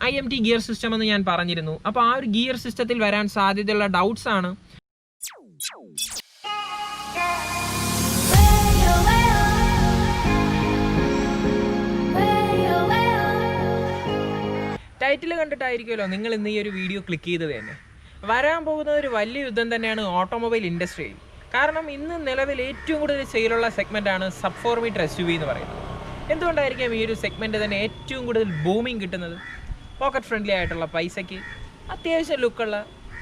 IMT gear system എന്ന് ഞാൻ പറഞ്ഞിരുന്നു. അപ്പോൾ ആ ഒരു ഗിയർ സിസ്റ്റത്തിൽ വരാൻ സാധ്യതയുള്ള ഡൗട്ട്സ് ആണ് ടൈറ്റിൽ കണ്ടിട്ടായിരിക്കുമല്ലോ നിങ്ങൾ ഇന്ന് ഈ ഒരു വീഡിയോ ക്ലിക്ക് ചെയ്തത് തന്നെ. വരാൻ പോകുന്ന ഒരു വലിയ യുദ്ധം തന്നെയാണ് ഓട്ടോമൊബൈൽ ഇൻഡസ്ട്രിയിൽ. കാരണം ഇന്ന് നിലവിൽ ഏറ്റവും കൂടുതൽ സെയിലുള്ള സെഗ്മെൻറ്റാണ് സബ് 4 മീറ്റർ SUV എന്ന് പറയുന്നത്. എന്തുകൊണ്ടായിരിക്കാം ഈ ഒരു സെഗ്മെൻറ്റ് തന്നെ ഏറ്റവും കൂടുതൽ ബൂമിങ് കിട്ടുന്നത്? പോക്കറ്റ് ഫ്രണ്ട്ലി ആയിട്ടുള്ള പൈസയ്ക്ക് അത്യാവശ്യം ലുക്കുള്ള,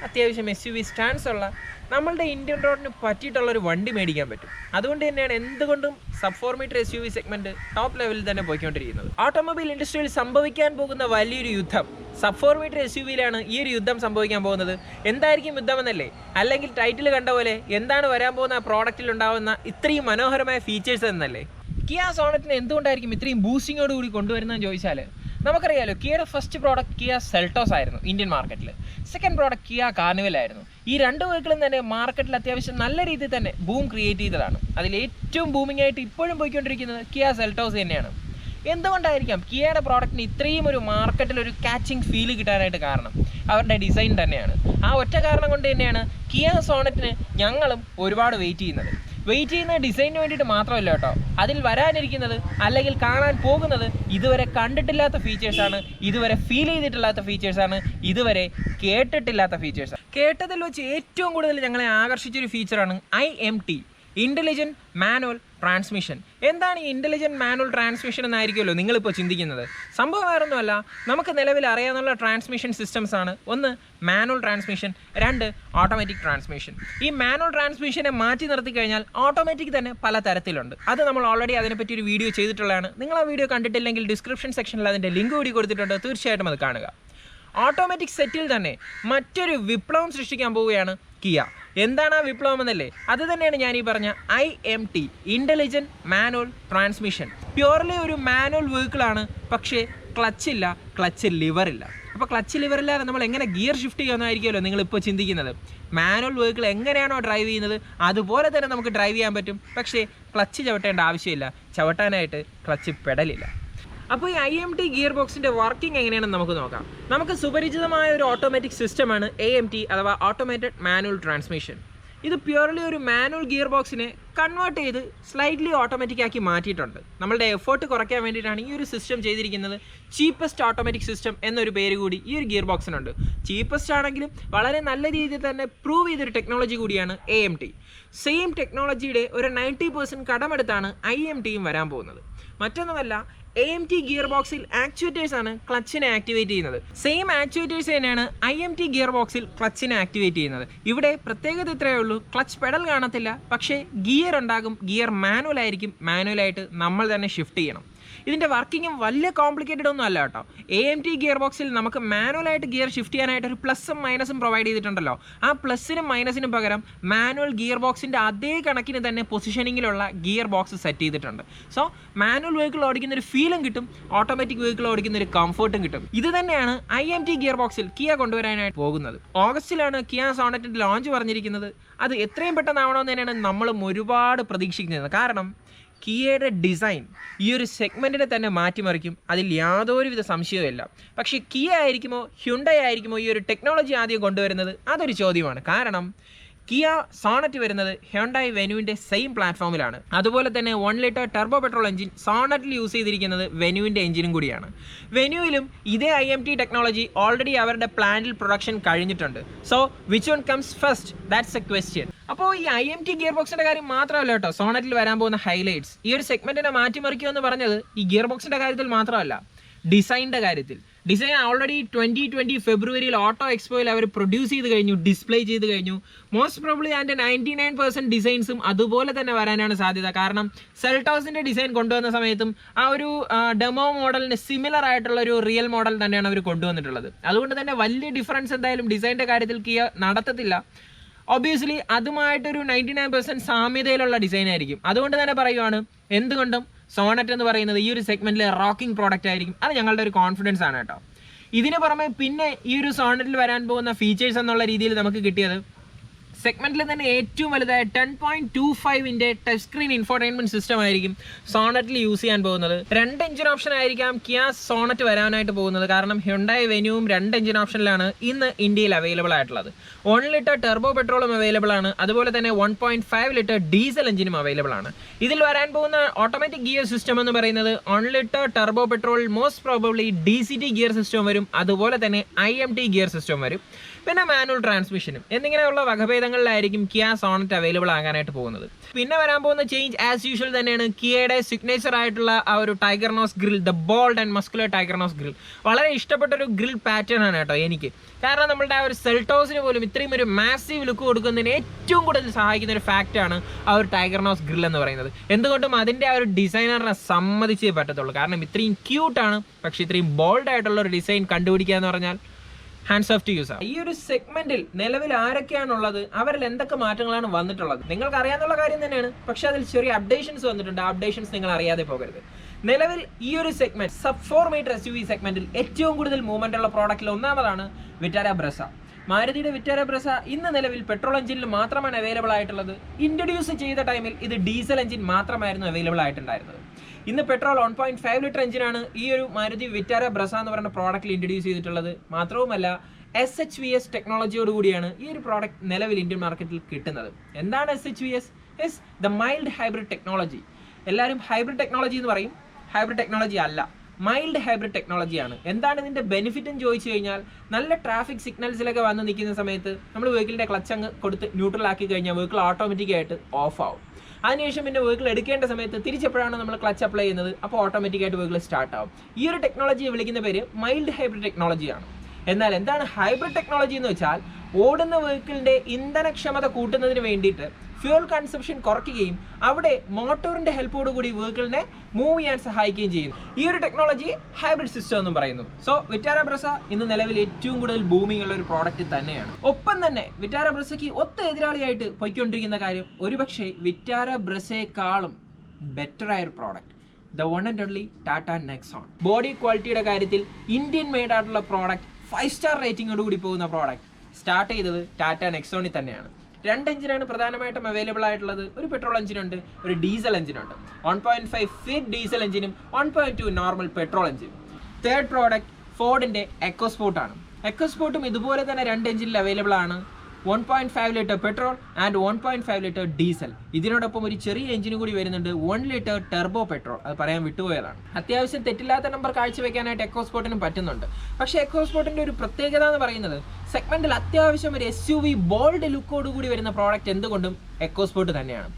അത്യാവശ്യം SUV സ്റ്റാൻഡ്സ് ഉള്ള, നമ്മളുടെ ഇന്ത്യൻ റോഡിന് പറ്റിയിട്ടുള്ളൊരു വണ്ടി മേടിക്കാൻ പറ്റും. അതുകൊണ്ട് തന്നെയാണ് എന്തുകൊണ്ടും sub 4 metre SUV segment top ലെവലിൽ തന്നെ പോയിക്കൊണ്ടിരിക്കുന്നത്. ഓട്ടോമൊബൈൽ ഇൻഡസ്ട്രിയിൽ സംഭവിക്കാൻ പോകുന്ന വലിയൊരു യുദ്ധം സബ് 4 മീറ്റർ SUVയിലാണ് ഈ ഒരു യുദ്ധം സംഭവിക്കാൻ പോകുന്നത്. എന്തായിരിക്കും യുദ്ധം എന്നല്ലേ? അല്ലെങ്കിൽ ടൈറ്റിൽ കണ്ട പോലെ എന്താണ് വരാൻ പോകുന്ന ആ പ്രോഡക്റ്റിൽ ഉണ്ടാകുന്ന ഇത്രയും മനോഹരമായ ഫീച്ചേഴ്സ് എന്നല്ലേ? കിയ സോണറ്റിന് എന്തുകൊണ്ടായിരിക്കും ഇത്രയും ബൂസ്റ്റിങ്ങോടുകൂടി കൊണ്ടുവരുന്നതെന്ന് ചോദിച്ചാൽ, നമുക്കറിയാലോ കിയയുടെ ഫസ്റ്റ് പ്രോഡക്റ്റ് കിയ സെൽട്ടോസ് ആയിരുന്നു ഇന്ത്യൻ മാർക്കറ്റിൽ. സെക്കൻഡ് പ്രോഡക്റ്റ് കിയ കാർണിവൽ ആയിരുന്നു. ഈ രണ്ട് വെഹിക്കിളും തന്നെ മാർക്കറ്റിൽ അത്യാവശ്യം നല്ല രീതിയിൽ തന്നെ ബൂം ക്രിയേറ്റ് ചെയ്തതാണ്. അതിൽ ഏറ്റവും ബൂമിംഗ് ആയിട്ട് ഇപ്പോഴും പോയിക്കൊണ്ടിരിക്കുന്നത് കിയ സെൽട്ടോസ് തന്നെയാണ്. എന്തുകൊണ്ടായിരിക്കാം കിയയുടെ പ്രോഡക്റ്റിന് ഇത്രയും ഒരു മാർക്കറ്റിൽ ഒരു കാച്ചിങ് ഫീല് കിട്ടാനായിട്ട് കാരണം? അവരുടെ ഡിസൈൻ തന്നെയാണ്. ആ ഒറ്റ കാരണം കൊണ്ട് തന്നെയാണ് കിയ സോണറ്റിന് ഞങ്ങളും ഒരുപാട് വെയിറ്റ് ചെയ്യുന്ന ഡിസൈനിന് വേണ്ടിയിട്ട് മാത്രമല്ല കേട്ടോ, അതിൽ വരാനിരിക്കുന്നത് അല്ലെങ്കിൽ കാണാൻ പോകുന്നത് ഇതുവരെ കണ്ടിട്ടില്ലാത്ത ഫീച്ചേഴ്സാണ്, ഇതുവരെ ഫീൽ ചെയ്തിട്ടില്ലാത്ത ഫീച്ചേഴ്സാണ്, ഇതുവരെ കേട്ടിട്ടില്ലാത്ത ഫീച്ചേഴ്സാണ്. കേട്ടതിൽ വെച്ച് ഏറ്റവും കൂടുതൽ ഞങ്ങളെ ആകർഷിച്ചൊരു ഫീച്ചറാണ് IMT, ഇൻ്റലിജൻറ്റ് മാനുവൽ ട്രാൻസ്മിഷൻ. എന്താണ് ഈ ഇൻ്റലിജൻറ്റ് മാനുവൽ ട്രാൻസ്മിഷൻ എന്നായിരിക്കുമല്ലോ നിങ്ങളിപ്പോൾ ചിന്തിക്കുന്നത്. സംഭവം വേറൊന്നുമല്ല, നമുക്ക് നിലവിൽ അറിയാവുന്ന ട്രാൻസ്മിഷൻ സിസ്റ്റംസ് ആണ്. ഒന്ന് മാനുവൽ ട്രാൻസ്മിഷൻ, രണ്ട് ഓട്ടോമാറ്റിക് ട്രാൻസ്മിഷൻ. ഈ മാനുവൽ ട്രാൻസ്മിഷനെ മാറ്റി നിർത്തി കഴിഞ്ഞാൽ ഓട്ടോമാറ്റിക് തന്നെ പല തരത്തിലുണ്ട്. അത് നമ്മൾ ഓൾറെഡി അതിനെപ്പറ്റി ഒരു വീഡിയോ ചെയ്തിട്ടുള്ളതാണ്. നിങ്ങൾ ആ വീഡിയോ കണ്ടിട്ടില്ലെങ്കിൽ ഡിസ്ക്രിപ്ഷൻ സെക്ഷനിൽ അതിൻ്റെ ലിങ്ക് കൂടി കൊടുത്തിട്ടുണ്ട്, തീർച്ചയായിട്ടും അത് കാണുക. ഓട്ടോമാറ്റിക് സെറ്റിൽ തന്നെ മറ്റൊരു വിപ്ലവം സൃഷ്ടിക്കാൻ പോവുകയാണ് കിയ. എന്താണ് ആ വിപ്ലവം എന്നല്ലേ? അത് തന്നെയാണ് ഞാൻ ഈ പറഞ്ഞ IMT, intelligent manual transmission. Purely ഒരു മാനുവൽ വെഹിക്കിളാണ്, പക്ഷേ ക്ലച്ച് ലിവറില്ല. അപ്പോൾ ക്ലച്ച് ലിവറില്ലാതെ നമ്മൾ എങ്ങനെ ഗിയർ ഷിഫ്റ്റ് ചെയ്യുമെന്നായിരിക്കുമല്ലോ നിങ്ങളിപ്പോൾ ചിന്തിക്കുന്നത്. മാനുവൽ വെഹിക്കിൾ എങ്ങനെയാണോ ഡ്രൈവ് ചെയ്യുന്നത് അതുപോലെ തന്നെ നമുക്ക് ഡ്രൈവ് ചെയ്യാൻ പറ്റും, പക്ഷേ ക്ലച്ച് ചവിട്ടേണ്ട ആവശ്യമില്ല. ചവിട്ടാനായിട്ട് ക്ലച്ച് പെടലില്ല. അപ്പോൾ ഈ IMT ഗിയർ ബോക്സിൻ്റെ വർക്കിംഗ് എങ്ങനെയാണെന്ന് നമുക്ക് നോക്കാം. നമുക്ക് സുപരിചിതമായ ഒരു ഓട്ടോമാറ്റിക് സിസ്റ്റമാണ് AMT അഥവാ ഓട്ടോമേറ്റഡ് മാനുവൽ ട്രാൻസ്മിഷൻ. ഇത് പ്യുവർലി ഒരു മാനുവൽ ഗിയർ ബോക്സിനെ കൺവേർട്ട് ചെയ്ത് സ്ലൈറ്റ്ലി ഓട്ടോമാറ്റിക് ആക്കി മാറ്റിയിട്ടുണ്ട്. നമ്മളുടെ എഫേർട്ട് കുറയ്ക്കാൻ വേണ്ടിയിട്ടാണ് ഈ ഒരു സിസ്റ്റം ചെയ്തിരിക്കുന്നത്. ചീപ്പസ്റ്റ് ഓട്ടോമാറ്റിക് സിസ്റ്റം എന്നൊരു പേര് കൂടി ഈ ഒരു ഗിയർ ബോക്സിനുണ്ട്. ചീപ്പസ്റ്റ് ആണെങ്കിലും വളരെ നല്ല രീതിയിൽ തന്നെ പ്രൂവ് ചെയ്തൊരു ടെക്നോളജി കൂടിയാണ് AMT. സെയിം ടെക്നോളജിയുടെ ഒരു 90% കടമെടുത്താണ് IMTയും വരാൻ പോകുന്നത്. മറ്റൊന്നുമല്ല, AMT ഗിയർ ബോക്സിൽ ആക്ച്വേറ്റേഴ്സ് ആണ് ക്ലച്ചിനെ ആക്ടിവേറ്റ് ചെയ്യുന്നത്. സെയിം ആക്ച്വേറ്റേഴ്സ് തന്നെയാണ് IMT ഗിയർ ബോക്സിൽ ക്ലച്ചിനെ ആക്ടിവേറ്റ് ചെയ്യുന്നത്. ഇവിടെ പ്രത്യേകത ഇത്രയേ ഉള്ളൂ, ക്ലച്ച് പെഡൽ കാണത്തില്ല, പക്ഷേ ഗിയർ ഉണ്ടാകും. ഗിയർ മാനുവൽ ആയിരിക്കും, മാനുവലായിട്ട് നമ്മൾ തന്നെ ഷിഫ്റ്റ് ചെയ്യണം. ഇതിൻ്റെ വർക്കിങ്ങും വലിയ കോംപ്ലിക്കേറ്റഡ് ഒന്നും അല്ല കേട്ടോ. AMT ഗിയർ ബോക്സിൽ നമുക്ക് മാനുവലായിട്ട് ഗിയർ ഷിഫ്റ്റ് ചെയ്യാനായിട്ട് ഒരു പ്ലസും മൈനസും പ്രൊവൈഡ് ചെയ്തിട്ടുണ്ടല്ലോ. ആ പ്ലസിനും മൈനസിനും പകരം മാനുവൽ ഗിയർ ബോക്സിൻ്റെ അതേ കണക്കിന് തന്നെ പൊസിഷനിങ്ങിലുള്ള ഗിയർ ബോക്സ് സെറ്റ് ചെയ്തിട്ടുണ്ട്. സോ മാനുവൽ വെഹിക്കിൾ ഓടിക്കുന്ന ഒരു ഫീലും കിട്ടും, ഓട്ടോമാറ്റിക് വെഹിക്കിൾ ഓടിക്കുന്ന ഒരു കംഫർട്ടും കിട്ടും. ഇത് തന്നെയാണ് IMT ഗിയർ ബോക്സിൽ കിയ കൊണ്ടുവരാനായിട്ട് പോകുന്നത്. ഓഗസ്റ്റിലാണ് കിയ സോണറ്റിൻ്റെ ലോഞ്ച് പറഞ്ഞിരിക്കുന്നത്. അത് എത്രയും പെട്ടെന്നാവണമെന്ന് തന്നെയാണ് നമ്മളും ഒരുപാട് പ്രതീക്ഷിക്കുന്നത്. കാരണം കിയയുടെ ഡിസൈൻ ഈ ഒരു സെഗ്മെൻറ്റിനെ തന്നെ മാറ്റിമറിക്കും, അതിൽ യാതൊരുവിധ സംശയവുമില്ല. പക്ഷേ കിയ ആയിരിക്കുമോ ഹ്യുണ്ടായി ആയിരിക്കുമോ ഈ ഒരു ടെക്നോളജി ആദ്യം കൊണ്ടുവരുന്നത്? അതൊരു ചോദ്യമാണ്. കാരണം കിയ സോണറ്റ് വരുന്നത് ഹ്യുണ്ടായി വെന്യൂവിൻ്റെ സെയിം പ്ലാറ്റ്ഫോമിലാണ്. അതുപോലെ തന്നെ 1 ലിറ്റർ ടർബോ പെട്രോൾ എഞ്ചിൻ സോണറ്റിൽ യൂസ് ചെയ്തിരിക്കുന്നത് വെന്യൂവിൻ്റെ എഞ്ചിനും കൂടിയാണ്. വെന്യൂവിലും ഇതേ IMT ടെക്നോളജി ഓൾറെഡി അവരുടെ പ്ലാന്റിൽ പ്രൊഡക്ഷൻ കഴിഞ്ഞിട്ടുണ്ട്. So which one comes first, that's A question. അപ്പോൾ ഈ IMT ഗിയർ ബോക്സിൻ്റെ കാര്യം മാത്രമല്ല കേട്ടോ സോണറ്റിൽ വരാൻ പോകുന്ന ഹൈലൈറ്റ്സ്. ഈ ഒരു സെഗ്മെൻറ്റിനെ മാറ്റിമറിക്കുമെന്ന് പറഞ്ഞത് ഈ ഗിയർ ബോക്സിൻ്റെ കാര്യത്തിൽ മാത്രമല്ല, ഡിസൈനിൻ്റെ കാര്യത്തിൽ. ഡിസൈൻ ഓൾറെഡി 2020 ഫെബ്രുവരിയിൽ ഓട്ടോ എക്സ്പോയിൽ അവർ പ്രൊഡ്യൂസ് ചെയ്ത് കഴിഞ്ഞു, ഡിസ്പ്ലേ ചെയ്ത് കഴിഞ്ഞു. മോസ്റ്റ് പ്രോബ്ലി അതിൻ്റെ 99% ഡിസൈൻസും അതുപോലെ തന്നെ വരാനാണ് സാധ്യത. കാരണം സെൽട്ടോസിൻ്റെ ഡിസൈൻ കൊണ്ടുവന്ന സമയത്തും ആ ഒരു ഡെമോ മോഡലിന് സിമിലർ ആയിട്ടുള്ള ഒരു റിയൽ മോഡൽ തന്നെയാണ് അവർ കൊണ്ടുവന്നിട്ടുള്ളത്. അതുകൊണ്ട് തന്നെ വലിയ ഡിഫറൻസ് എന്തായാലും ഡിസൈനിൻ്റെ കാര്യത്തിൽ കിയ നടത്തത്തില്ല. ഒബ്വിയസ്ലി അതുമായിട്ടൊരു 99% സാമ്യതയിലുള്ള ഡിസൈൻ ആയിരിക്കും. അതുകൊണ്ട് തന്നെ പറയുവാണ്, എന്തുകൊണ്ടും സോണറ്റ് എന്ന് പറയുന്നത് ഈ ഒരു സെഗ്മെൻറ്റിലെ റോക്കിംഗ് പ്രോഡക്റ്റ് ആയിരിക്കും. അത് ഞങ്ങളുടെ ഒരു കോൺഫിഡൻസ് ആണ് കേട്ടോ. ഇതിന് പുറമെ പിന്നെ ഈ ഒരു സോണറ്റിൽ വരാൻ പോകുന്ന ഫീച്ചേഴ്സ് എന്നുള്ള രീതിയിൽ നമുക്ക് കിട്ടിയത് സെഗ്മെന്റിൽ തന്നെ ഏറ്റവും വലുതായ 10.25 ടച്ച് സ്ക്രീൻ ഇൻഫോർടൈൻമെന്റ് സിസ്റ്റം ആയിരിക്കും സോണറ്റിൽ യൂസ് ചെയ്യാൻ പോകുന്നത്. 2 എഞ്ചിൻ ഓപ്ഷൻ ആയിരിക്കാം കിയ സോണറ്റ് വരാനായിട്ട് പോകുന്നത്. കാരണം ഹ്യുണ്ടായി വെന്യൂവും 2 എഞ്ചിൻ ഓപ്ഷനിലാണ് ഇന്ന് ഇന്ത്യയിൽ അവൈലബിൾ ആയിട്ടുള്ളത്. 1 ലിറ്റർ ടെർബോ പെട്രോളും അവൈലബിൾ ആണ്, അതുപോലെ തന്നെ 1.5 ലിറ്റർ ഡീസൽ എഞ്ചിനും അവൈലബിൾ ആണ്. ഇതിൽ വരാൻ പോകുന്ന ഓട്ടോമാറ്റിക് ഗിയർ സിസ്റ്റം എന്ന് പറയുന്നത് 1 litre Turbo petrol most probably DCT gear system വരും, അതുപോലെ തന്നെ IMT ഗിയർ സിസ്റ്റം വരും, പിന്നെ മാനുവൽ ട്രാൻസ്മിഷനും എന്നിങ്ങനെയുള്ള വകഭേദങ്ങളിലായിരിക്കും കിയ സോണറ്റ് അവൈലബിൾ ആകാനായിട്ട് പോകുന്നത്. പിന്നെ വരാൻ പോകുന്ന ചേഞ്ച് ആസ് യൂഷ്വൽ തന്നെയാണ് കിയയുടെ സിഗ്നേച്ചർ ആയിട്ടുള്ള ആ ഒരു tiger nose grille, the bold and muscular tiger nose grille. വളരെ ഇഷ്ടപ്പെട്ട ഒരു ഗ്രിൽ പാറ്റേൺ ആണ് കേട്ടോ എനിക്ക്. കാരണം നമ്മളുടെ ആ ഒരു സെൽട്ടോസിന് പോലും ഇത്രയും ഒരു മാസീവ് ലുക്ക് കൊടുക്കുന്നതിന് ഏറ്റവും കൂടുതൽ സഹായിക്കുന്ന ഒരു ഫാക്റ്റാണ് ആ ഒരു ടൈഗർ നോസ് ഗ്രിൽ എന്ന് പറയുന്നത്. എന്തുകൊണ്ടും അതിൻ്റെ ആ ഒരു ഡിസൈനറിനെ സമ്മതിച്ചേ പറ്റത്തുള്ളൂ. കാരണം ഇത്രയും ക്യൂട്ടാണ്, പക്ഷേ ഇത്രയും ബോൾഡ് ആയിട്ടുള്ള ഒരു ഡിസൈൻ കണ്ടുപിടിക്കുക എന്ന് പറഞ്ഞാൽ ഹാൻഡ്സ് ഓഫ് ടു യൂസർ. ഈ ഒരു സെഗ്മെന്റിൽ നിലവിൽ ആരൊക്കെയാണുള്ളത്, അവരിൽ എന്തൊക്കെ മാറ്റങ്ങളാണ് വന്നിട്ടുള്ളത് നിങ്ങൾക്ക് അറിയാവുന്ന കാര്യം തന്നെയാണ്. പക്ഷെ അതിൽ ചെറിയ അപ്ഡേഷൻസ് വന്നിട്ടുണ്ട്. ആ അപ്ഡേഷൻസ് നിങ്ങൾ അറിയാതെ പോകരുത്. നിലവിൽ ഈ ഒരു സെഗ്മെന്റ് സബ് 4 മീറ്റർ SUV സെഗ്മെന്റിൽ ഏറ്റവും കൂടുതൽ മൂവ്മെന്റ് ഉള്ള പ്രോഡക്റ്റിൽ ഒന്നാമതാണ് വിറ്റാര ബ്രസ. മാരുതിയുടെ വിറ്റാര ബ്രസ ഇന്ന് നിലവിൽ പെട്രോൾ എഞ്ചിനിൽ മാത്രമാണ് അവൈലബിൾ ആയിട്ടുള്ളത്. ഇൻട്രൊഡ്യൂസ് ചെയ്ത ടൈമിൽ ഇത് ഡീസൽ എഞ്ചിൻ മാത്രമായിരുന്നു അവൈലബിൾ ആയിട്ടുണ്ടായിരുന്നത്. ഇന്ന് പെട്രോൾ 1.5 ലിറ്റർ എഞ്ചിനാണ് ഈ ഒരു മാരുതി വിറ്റാര ബ്രസ എന്ന് പറയുന്ന പ്രോഡക്റ്റിൽ ഇൻട്രൊഡ്യൂസ് ചെയ്തിട്ടുള്ളത്. മാത്രവുമല്ല SHVS ടെക്നോളജിയോട് കൂടിയാണ് ഈ ഒരു പ്രോഡക്റ്റ് നിലവിൽ ഇന്ത്യൻ മാർക്കറ്റിൽ കിട്ടുന്നത്. എന്താണ് SHVS? Is the mild hybrid technology. എല്ലാവരും ഹൈബ്രിഡ് ടെക്നോളജി എന്ന് പറയും, ഹൈബ്രിഡ് ടെക്നോളജി അല്ല, മൈൽഡ് ഹൈബ്രിഡ് ടെക്നോളജിയാണ്. എന്താണ് ഇതിൻ്റെ ബെനിഫിറ്റ് എന്ന് ചോദിച്ചു കഴിഞ്ഞാൽ, നല്ല ട്രാഫിക് സിഗ്നൽസിലൊക്കെ വന്ന് നിൽക്കുന്ന സമയത്ത് നമ്മൾ വെഹിക്കിളിൻ്റെ ക്ലച്ച് അങ്ങ് കൊടുത്ത് ന്യൂട്രൽ ആക്കി കഴിഞ്ഞാൽ വെഹിക്കിൾ ഓട്ടോമാറ്റിക്കായിട്ട് ഓഫ് ആവും. അതിനുശേഷം പിന്നെ വെഹിക്കിൾ എടുക്കേണ്ട സമയത്ത് തിരിച്ചെപ്പോഴാണ് നമ്മൾ ക്ലച്ച് അപ്ലൈ ചെയ്യുന്നത്, അപ്പോൾ ഓട്ടോമാറ്റിക്കായിട്ട് വെഹിക്കിൾ സ്റ്റാർട്ട് ആവും. ഈ ഒരു ടെക്നോളജിയെ വിളിക്കുന്ന പേര് മൈൽഡ് ഹൈബ്രിഡ് ടെക്നോളജിയാണ്. എന്നാൽ എന്താണ് ഹൈബ്രിഡ് ടെക്നോളജി എന്ന് വെച്ചാൽ, ഓടുന്ന വെഹിക്കിളിൻ്റെ ഇന്ധനക്ഷമത കൂട്ടുന്നതിന് വേണ്ടിയിട്ട് ഫ്യൂൽ കൺസംഷൻ കുറയ്ക്കുകയും അവിടെ മോട്ടോറിന്റെ ഹെൽപ്പോട് കൂടി വെഹിക്കിളിനെ മൂവ് ചെയ്യാൻ സഹായിക്കുകയും ചെയ്യുന്നു. ഈ ഒരു ടെക്നോളജി ഹൈബ്രിഡ് സിസ്റ്റം എന്നും പറയുന്നു. സോ വിറ്റാര ബ്രസ ഇന്ന് നിലവിൽ ഏറ്റവും കൂടുതൽ ബൂമിംഗ് ഉള്ള ഒരു പ്രോഡക്റ്റ് തന്നെയാണ്. ഒപ്പം തന്നെ വിറ്റാര ബ്രസയ്ക്ക് ഒത്ത എതിരാളിയായിട്ട് പോയിക്കൊണ്ടിരിക്കുന്ന കാര്യം, ഒരുപക്ഷെ വിറ്റാര ബ്രസയെക്കാളും ബെറ്റർ ആയ ഒരു product, the one and only Tata Nexon. Body ക്വാളിറ്റിയുടെ കാര്യത്തിൽ ഇന്ത്യൻ മെയ്ഡ് ആയിട്ടുള്ള പ്രോഡക്റ്റ്, 5 സ്റ്റാർ റേറ്റിംഗോട് കൂടി പോകുന്ന പ്രോഡക്റ്റ് സ്റ്റാർട്ട് ചെയ്തത് ടാറ്റ നെക്സോണിൽ തന്നെയാണ്. 2 എഞ്ചിനാണ് പ്രധാനമായിട്ടും അവൈലബിൾ ആയിട്ടുള്ളത്. ഒരു പെട്രോൾ എഞ്ചിനുണ്ട്, ഒരു ഡീസൽ എഞ്ചിനുണ്ട്. 1.5 ഫീറ്റ് ഡീസൽ എഞ്ചിനും 1.2 നോർമൽ പെട്രോൾ എഞ്ചിനും. തേർഡ് പ്രോഡക്റ്റ് ഫോർഡിന്റെ എക്കോസ്പോർട്ട് ആണ്. എക്കോസ്പോർട്ടും ഇതുപോലെ തന്നെ 2 എഞ്ചിനിൽ അവൈലബിൾ ആണ്. 1.5 litre petrol and 1.5 litre diesel. ഇതിനോടൊപ്പം ഒരു ചെറിയ എഞ്ചിനും കൂടി വരുന്നുണ്ട്, 1 ലിറ്റർ ടെർബോ പെട്രോൾ. അത് പറയാൻ വിട്ടുപോയതാണ്. അത്യാവശ്യം തെറ്റില്ലാത്ത നമ്പർ കാഴ്ചവെക്കാനായിട്ട് എക്കോസ്പോർട്ടിനും പറ്റുന്നുണ്ട്. പക്ഷേ എക്കോസ്പോർട്ടിന്റെ ഒരു പ്രത്യേകത എന്ന് പറയുന്നത്, സെഗ്മെന്റിൽ അത്യാവശ്യം ഒരു SUV ബോൾഡ് ലുക്കോട് കൂടി വരുന്ന പ്രോഡക്റ്റ് എന്തുകൊണ്ടും എക്കോസ്പോർട്ട് തന്നെയാണ്.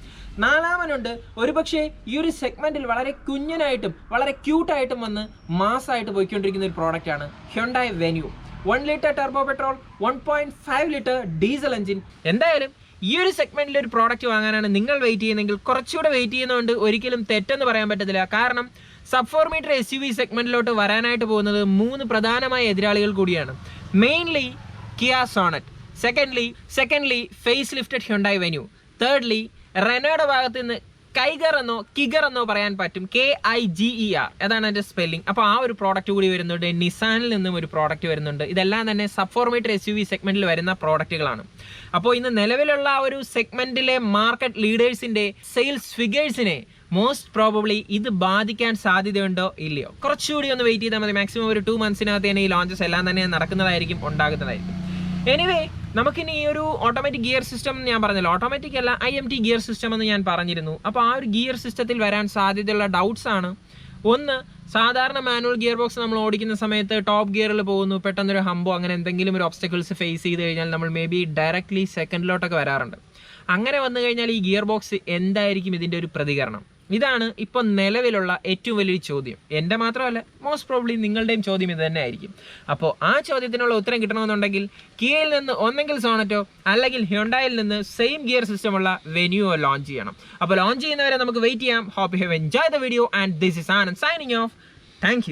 നാലാമനുണ്ട്, ഒരുപക്ഷെ ഈ ഒരു സെഗ്മെന്റിൽ വളരെ കുഞ്ഞനായിട്ടും വളരെ ക്യൂട്ടായിട്ടും വന്ന് മാസായിട്ട് പോയിക്കൊണ്ടിരിക്കുന്ന ഒരു പ്രോഡക്റ്റാണ് Hyundai venue. 1 litre Turbo petrol, 1.5 litre diesel engine. എന്തായാലും ഈ ഒരു സെഗ്മെന്റിൽ ഒരു പ്രോഡക്റ്റ് വാങ്ങാനാണ് നിങ്ങൾ വെയിറ്റ് ചെയ്യുന്നതെങ്കിൽ കുറച്ചുകൂടെ വെയിറ്റ് ചെയ്യുന്നതുകൊണ്ട് ഒരിക്കലും തെറ്റെന്ന് പറയാൻ പറ്റത്തില്ല. കാരണം സബ് 4 മീറ്റർ SUV സെഗ്മെന്റിലോട്ട് വരാനായിട്ട് പോകുന്നത് 3 പ്രധാനമായ എതിരാളികൾ കൂടിയാണ്. Mainly Kia Sonet, secondly face lifted Hyundai Venue, thirdly റെനോയുടെ ഭാഗത്ത് നിന്ന് കിഗർ എന്നോ പറയാൻ പറ്റും, KIGER, അതാണ് അതിൻ്റെ സ്പെല്ലിംഗ്. അപ്പോൾ ആ ഒരു പ്രോഡക്റ്റ് കൂടി വരുന്നുണ്ട്. നിസാനിൽ നിന്നും ഒരു പ്രോഡക്റ്റ് വരുന്നുണ്ട്. ഇതെല്ലാം തന്നെ സബ് 4 മീറ്റർ SUV സെഗ്മെന്റിൽ വരുന്ന പ്രോഡക്റ്റുകളാണ്. അപ്പോൾ ഇന്ന് നിലവിലുള്ള ആ ഒരു സെഗ്മെന്റിലെ മാർക്കറ്റ് ലീഡേഴ്സിന്റെ സെയിൽസ് ഫിഗേഴ്സിനെ മോസ്റ്റ് പ്രോബബ്ലി ഇത് ബാധിക്കാൻ സാധ്യതയുണ്ടോ ഇല്ലയോ, കുറച്ചുകൂടി ഒന്ന് വെയിറ്റ് ചെയ്താൽ മതി. മാക്സിമം ഒരു 2 മന്ത്സിനകത്ത് തന്നെ ഈ ലോഞ്ചസ് എല്ലാം തന്നെ ഉണ്ടാകുന്നതായിരിക്കും. എനിവേ, നമുക്കിനി ഈ ഒരു ഓട്ടോമാറ്റിക് ഗിയർ സിസ്റ്റം ഞാൻ പറഞ്ഞല്ലോ, ഓട്ടോമാറ്റിക് അല്ല IMT ഗിയർ സിസ്റ്റം എന്ന് ഞാൻ പറഞ്ഞിരുന്നു. അപ്പോൾ ആ ഒരു ഗിയർ സിസ്റ്റത്തിൽ വരാൻ സാധ്യതയുള്ള ഡൗട്ട്സ് ആണ്. ഒന്ന്, സാധാരണ മാനുവൽ ഗിയർ ബോക്സ് നമ്മൾ ഓടിക്കുന്ന സമയത്ത് ടോപ്പ് ഗിയറിൽ പോകുന്നു, പെട്ടെന്നൊരു ഹമ്പോ അങ്ങനെ എന്തെങ്കിലും ഒരു ഒബ്സ്റ്റക്കിൾസ് ഫേസ് ചെയ്ത് കഴിഞ്ഞാൽ നമ്മൾ മേ ബി ഡയറക്റ്റ്ലി സെക്കൻഡിലോട്ടൊക്കെ വരാറുണ്ട്. അങ്ങനെ വന്നു കഴിഞ്ഞാൽ ഈ ഗിയർ ബോക്സ് എന്തായിരിക്കും ഇതിൻ്റെ ഒരു പ്രതികരണം? ഇതാണ് ഇപ്പോൾ നിലവിലുള്ള ഏറ്റവും വലിയൊരു ചോദ്യം. എൻ്റെ മാത്രമല്ല, മോസ്റ്റ് പ്രോബ്ലി നിങ്ങളുടെയും ചോദ്യം ഇത് തന്നെ ആയിരിക്കും. അപ്പോൾ ആ ചോദ്യത്തിനുള്ള ഉത്തരം കിട്ടണമെന്നുണ്ടെങ്കിൽ കിയയിൽ നിന്ന് ഒന്നെങ്കിൽ സോണറ്റോ അല്ലെങ്കിൽ ഹ്യുണ്ടായിൽ നിന്ന് സെയിം ഗിയർ സിസ്റ്റമുള്ള വെന്യൂ ലോഞ്ച് ചെയ്യണം. അപ്പോൾ ലോഞ്ച് ചെയ്യുന്നവരെ നമുക്ക് വെയിറ്റ് ചെയ്യാം. Hope you have enjoy the video and this is Anand signing off. Thank U.